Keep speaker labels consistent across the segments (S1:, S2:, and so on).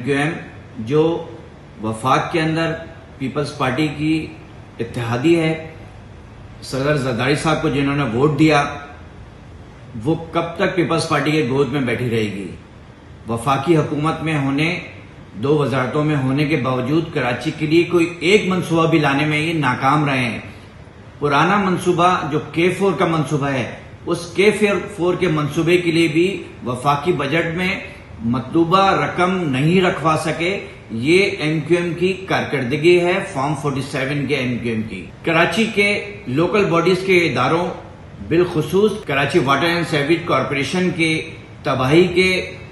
S1: MQM जो वफाक के अंदर पीपल्स पार्टी की इत्तेहादी है, सदर जरदारी साहब को जिन्होंने वोट दिया, वो कब तक पीपल्स पार्टी के गोद में बैठी रहेगी? वफाकी हुकूमत में होने, 2 वजारतों में होने के बावजूद कराची के लिए कोई एक मंसूबा भी लाने में ये नाकाम रहे हैं। पुराना मंसूबा जो K4 का मंसूबा है, उस K4 के मंसूबे के लिए भी वफाकी बजट में मतलूबा रकम नहीं रखवा सके। ये MQM की कारकर्दगी है, फॉर्म 47 के MQM की। कराची के लोकल बॉडीज के इदारों, बिलखुसूस Karachi water and sewerage corporation के तबाही के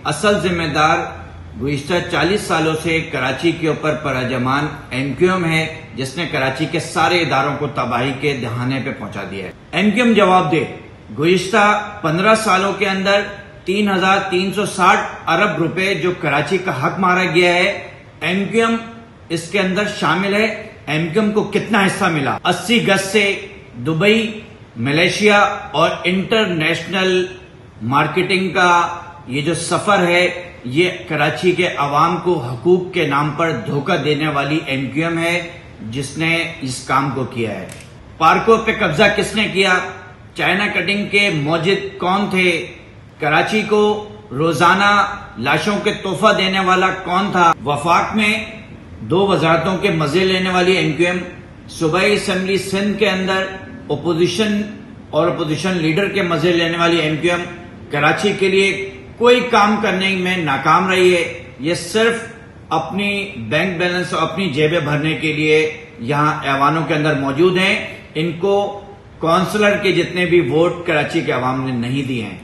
S1: असल जिम्मेदार गुज़िश्ता 40 सालों से कराची के ऊपर पराजमान MQM है, जिसने कराची के सारे इदारों को तबाही के दहाने पे पहुंचा दिया है। MQM जवाब दे। गुज़िश्ता 15 सालों के अंदर 3,360 अरब रुपए जो कराची का हक मारा गया है, MQM इसके अंदर शामिल है। MQM को कितना हिस्सा मिला? 80 गज से दुबई, मलेशिया और इंटरनेशनल मार्केटिंग का ये जो सफर है, ये कराची के अवाम को हकूक के नाम पर धोखा देने वाली MQM है, जिसने इस काम को किया है। पार्कों पे कब्जा किसने किया? चाइना कटिंग के मौजिद कौन थे? कराची को रोजाना लाशों के तोहफा देने वाला कौन था? वफाक में 2 वजारतों के मजे लेने वाली MQM, सूबाई असेंबली सिंध के अंदर ओपोजिशन और अपोजिशन लीडर के मजे लेने वाली MQM कराची के लिए कोई काम करने में नाकाम रही है। ये सिर्फ अपनी बैंक बैलेंस और अपनी जेबें भरने के लिए यहाँ ऐवानों के अंदर मौजूद हैं। इनको काउंसलर के जितने भी वोट कराची के अवाम ने नहीं दिए हैं।